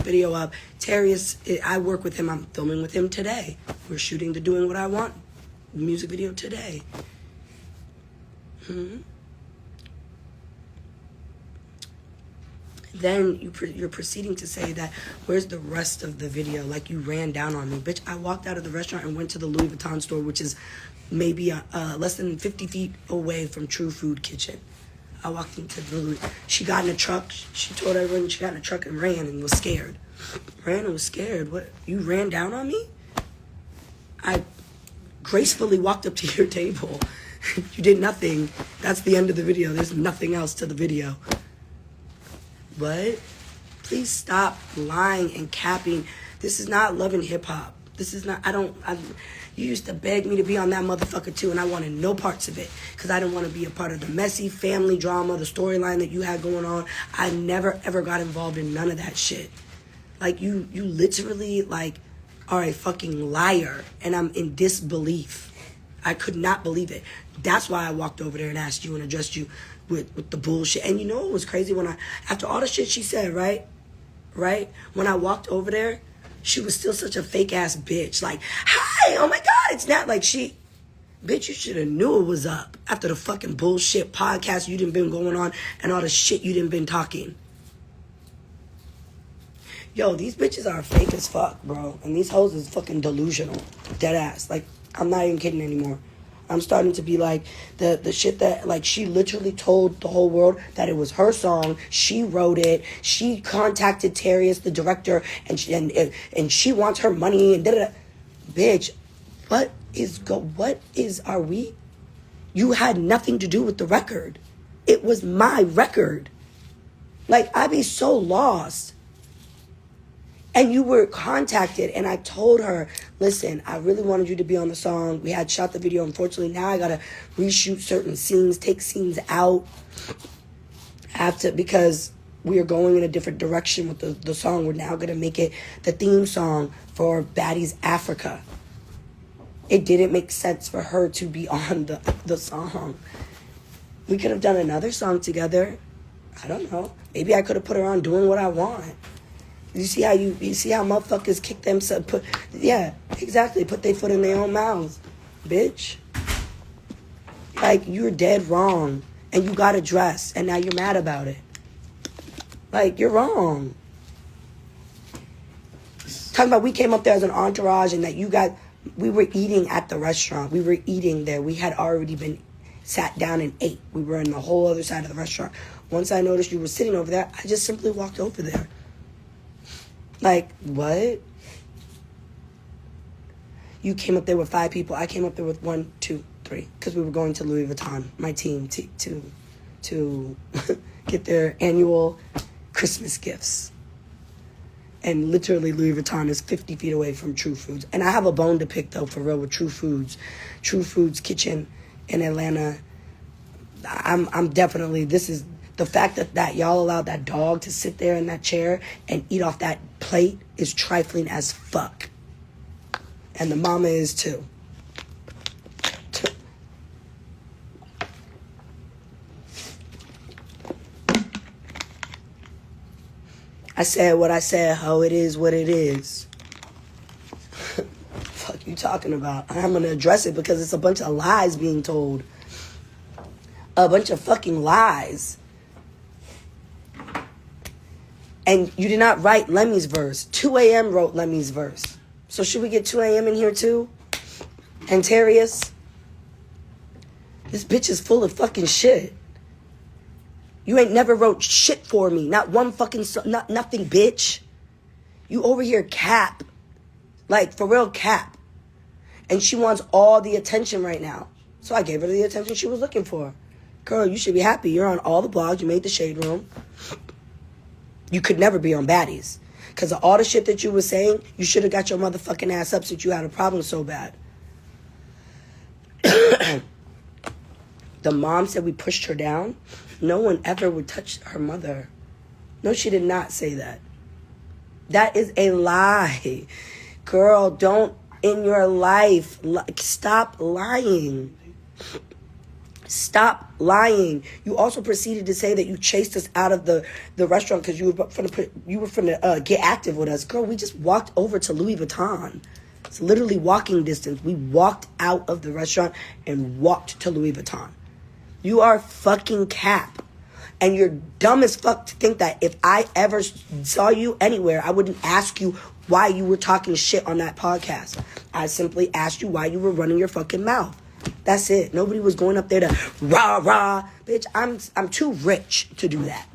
video up. Terrius, I work with him. I'm filming with him today. We're shooting the Doing What I Want music video today. Then you're proceeding to say that, where's the rest of the video? Like, you ran down on me. Bitch, I walked out of the restaurant and went to the Louis Vuitton store, which is maybe less than 50 feet away from True Food Kitchen. I walked into the Louis. She got in a truck. She told everyone she got in a truck and ran and was scared. Ran and was scared. What? You ran down on me? I gracefully walked up to your table. You did nothing. That's the end of the video. There's nothing else to the video. What? Please stop lying and capping. This is not Love and Hip Hop. This is not, you used to beg me to be on that motherfucker too, and I wanted no parts of it because I didn't want to be a part of the messy family drama, the storyline that you had going on. I never, ever got involved in none of that shit. Like, you literally, like, are a fucking liar, and I'm in disbelief. I could not believe it. That's why I walked over there and asked you and addressed you with the bullshit. And you know what was crazy? After all the shit she said, right? When I walked over there, she was still such a fake ass bitch. Like, hi, oh my God, it's not like she... Bitch, you should have knew it was up after the fucking bullshit podcast you done been going on and all the shit you done been talking. Yo, these bitches are fake as fuck, bro. And these hoes is fucking delusional. Dead ass. Like, I'm not even kidding anymore. I'm starting to be like, the shit that, like, she literally told the whole world that it was her song. She wrote it. She contacted Terrius, the director, and she wants her money and da-da-da. Bitch, are we? You had nothing to do with the record. It was my record. Like, I be so lost. And you were contacted, and I told her, listen, I really wanted you to be on the song. We had shot the video. Unfortunately, now I got to reshoot certain scenes, take scenes out because we are going in a different direction with the song. We're now going to make it the theme song for Baddies Africa. It didn't make sense for her to be on the song. We could have done another song together. I don't know. Maybe I could have put her on Doing What I Want. You see how motherfuckers kick themselves? Yeah, exactly. Put their foot in their own mouths, bitch. Like, you're dead wrong, and you got addressed, and now you're mad about it. Like, you're wrong. Talking about we came up there as an entourage, and that we were eating at the restaurant. We were eating there. We had already been sat down and ate. We were on the whole other side of the restaurant. Once I noticed you were sitting over there, I just simply walked over there. Like, what? You came up there with 5 people. I came up there with 1, 2, 3. Because we were going to Louis Vuitton, my team, to get their annual Christmas gifts. And literally, Louis Vuitton is 50 feet away from True Foods. And I have a bone to pick, though, for real, with True Foods. True Foods Kitchen in Atlanta. I'm definitely, this is... The fact that y'all allowed that dog to sit there in that chair and eat off that plate is trifling as fuck. And the mama is too. I said what I said, ho, it is what it is. Fuck you talking about? I'm going to address it because it's a bunch of lies being told. A bunch of fucking lies. And you did not write Lemmy's verse. 2 a.m. wrote Lemmy's verse. So should we get 2 a.m. in here too? And Terrius? This bitch is full of fucking shit. You ain't never wrote shit for me. Not one fucking... nothing, bitch. You over here cap. Like, for real cap. And she wants all the attention right now. So I gave her the attention she was looking for. Girl, you should be happy. You're on all the blogs. You made the Shade Room. You could never be on Baddies. Because of all the shit that you were saying, you should have got your motherfucking ass up since you had a problem so bad. The mom said we pushed her down. No one ever would touch her mother. No, she did not say that. That is a lie. Girl, don't in your life. Stop lying. Stop lying. You also proceeded to say that you chased us out of the restaurant because you were finna get active with us. Girl, we just walked over to Louis Vuitton. It's literally walking distance. We walked out of the restaurant and walked to Louis Vuitton. You are fucking cap. And you're dumb as fuck to think that if I ever saw you anywhere, I wouldn't ask you why you were talking shit on that podcast. I simply asked you why you were running your fucking mouth. That's it. Nobody was going up there to rah. Bitch, I'm too rich to do that.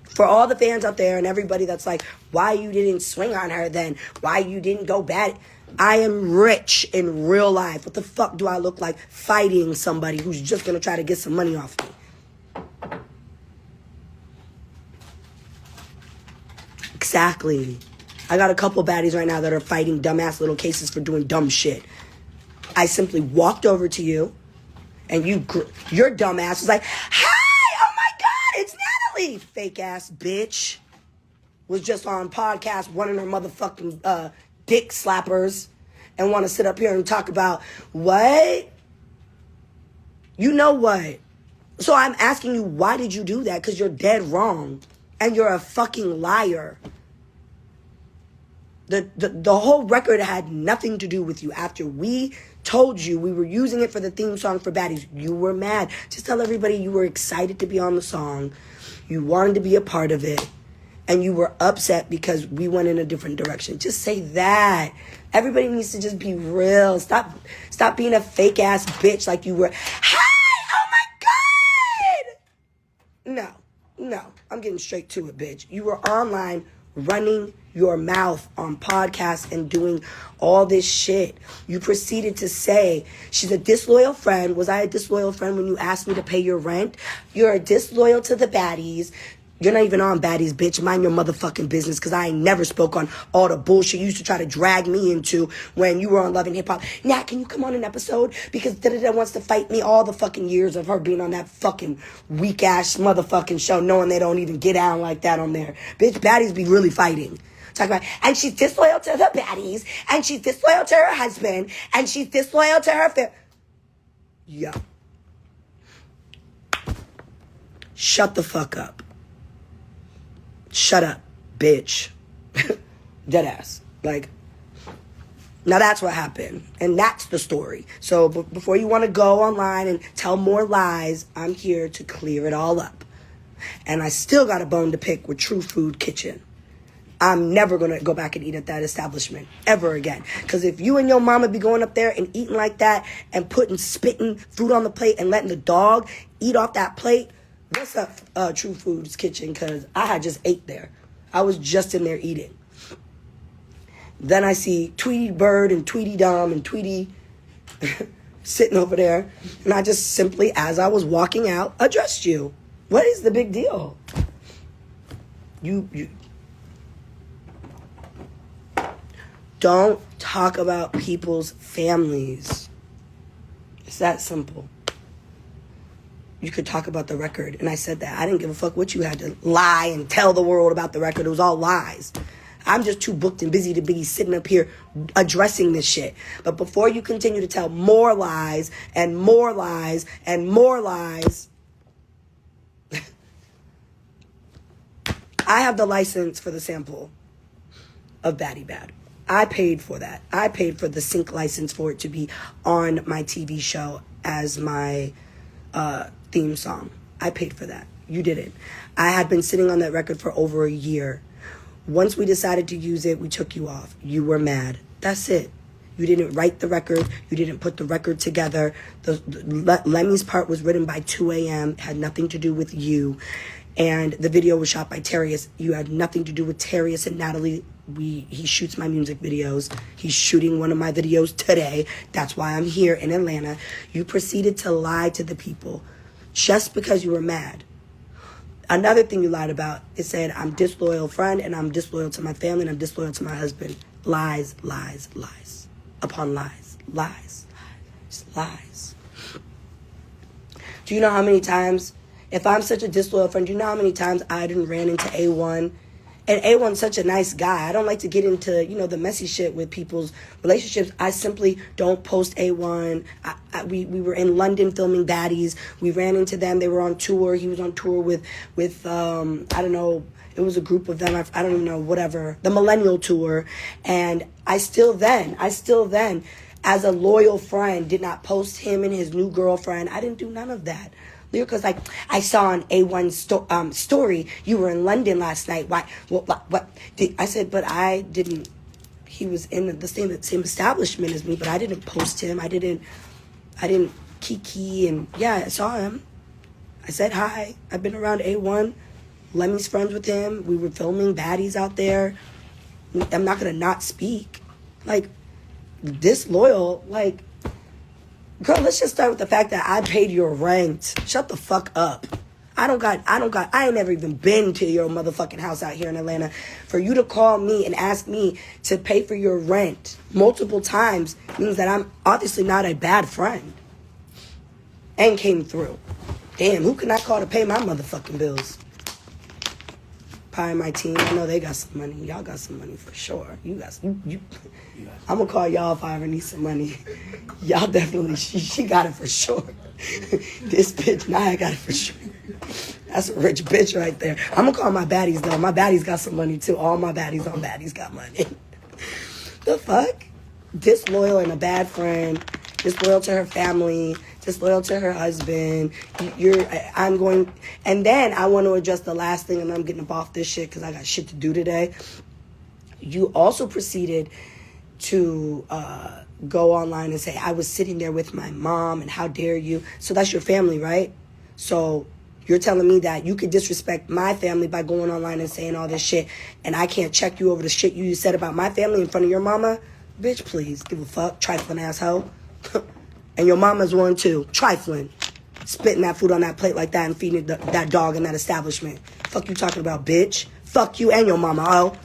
For all the fans out there and everybody that's like, why you didn't swing on her then? Why you didn't go bad? I am rich in real life. What the fuck do I look like fighting somebody who's just going to try to get some money off me? Exactly. I got a couple baddies right now that are fighting dumbass little cases for doing dumb shit. I simply walked over to you, and your dumb ass was like, "Hi, oh my God, it's Natalie." Fake ass bitch was just on podcast running her motherfucking dick slappers, and want to sit up here and talk about what? You know what? So I'm asking you, why did you do that? Because you're dead wrong, and you're a fucking liar. The whole record had nothing to do with you. After we told you we were using it for the theme song for Baddies, you were mad. Just tell everybody you were excited to be on the song. You wanted to be a part of it. And you were upset because we went in a different direction. Just say that. Everybody needs to just be real. Stop being a fake ass bitch like you were. Hi, oh my God. No. I'm getting straight to it, bitch. You were online running your mouth on podcasts and doing all this shit. You proceeded to say she's a disloyal friend. Was I a disloyal friend when you asked me to pay your rent? You're disloyal to the baddies. You're not even on Baddies, bitch. Mind your motherfucking business, because I ain't never spoke on all the bullshit you used to try to drag me into when you were on Love and Hip Hop. Nat, can you come on an episode? Because da-da-da wants to fight me all the fucking years of her being on that fucking weak-ass motherfucking show, knowing they don't even get down like that on there. Bitch, Baddies be really fighting. Talk about, and she's disloyal to the baddies, and she's disloyal to her husband, and she's disloyal to her Yo. Shut the fuck up. Shut up, bitch. Deadass. Like, now that's what happened. And that's the story. So before you want to go online and tell more lies, I'm here to clear it all up. And I still got a bone to pick with True Food Kitchen. I'm never going to go back and eat at that establishment ever again. Because if you and your mama be going up there and eating like that and spitting food on the plate and letting the dog eat off that plate, what's up, True Foods Kitchen? Because I had just ate there. I was just in there eating. Then I see Tweety Bird and Tweety Dom and Tweety sitting over there. And I just simply, as I was walking out, addressed you. What is the big deal? You don't talk about people's families. It's that simple. You could talk about the record. And I said that. I didn't give a fuck what you had to lie and tell the world about the record. It was all lies. I'm just too booked and busy to be sitting up here addressing this shit. But before you continue to tell more lies and more lies and more lies, I have the license for the sample of Baddie Bad. I paid for that. I paid for the sync license for it to be on my TV show as my theme song. I paid for that. You didn't. I had been sitting on that record for over a year. Once we decided to use it, we took you off. You were mad. That's it. You didn't write the record. You didn't put the record together. Lemmy's part was written by 2 a.m. It had nothing to do with you. And the video was shot by Terrius. You had nothing to do with Terrius and Natalie. He shoots my music videos. He's shooting one of my videos today. That's why I'm here in Atlanta. You proceeded to lie to the people just because you were mad. Another thing you lied about, it said I'm disloyal friend and I'm disloyal to my family and I'm disloyal to my husband. Lies, lies, lies. Upon lies. Lies, lies, lies. Do you know how many times, if I'm such a disloyal friend, do you know how many times I done ran into A1 And A1's such a nice guy. I don't like to get into, you know, the messy shit with people's relationships. I simply don't post A1. We were in London filming Baddies. We ran into them. They were on tour. He was on tour with I don't know, it was a group of them. I don't even know, whatever. The Millennial Tour. And I still then, as a loyal friend, did not post him and his new girlfriend. I didn't do none of that. Lyrica's like, I saw on A1 story, you were in London last night. Why? What? I said, but I didn't. He was in the same establishment as me, but I didn't post him. I didn't kiki, and yeah, I saw him. I said hi. I've been around A1. Lemmy's friends with him. We were filming Baddies out there. I'm not gonna not speak. Like, disloyal, like. Girl, let's just start with the fact that I paid your rent. Shut the fuck up. I ain't never even been to your motherfucking house out here in Atlanta. For you to call me and ask me to pay for your rent multiple times means that I'm obviously not a bad friend. And came through. Damn, who can I call to pay my motherfucking bills? Probably my team. I know they got some money. Y'all got some money for sure. You I'm gonna call y'all if I ever need some money. Y'all definitely, she got it for sure. This bitch, I got it for sure. That's a rich bitch right there. I'm gonna call my baddies though. My baddies got some money too. All my baddies on baddies got money. The fuck? Disloyal and a bad friend. Disloyal to her family. Disloyal to her husband. And then I want to address the last thing, and I'm getting up off this shit because I got shit to do today. You also proceeded to go online and say, I was sitting there with my mom, and how dare you? So that's your family, right? So you're telling me that you could disrespect my family by going online and saying all this shit, and I can't check you over the shit you said about my family in front of your mama? Bitch, please, give a fuck, trifling asshole. And your mama's one too, trifling. Spitting that food on that plate like that and feeding that dog in that establishment. Fuck you talking about, bitch. Fuck you and your mama, oh.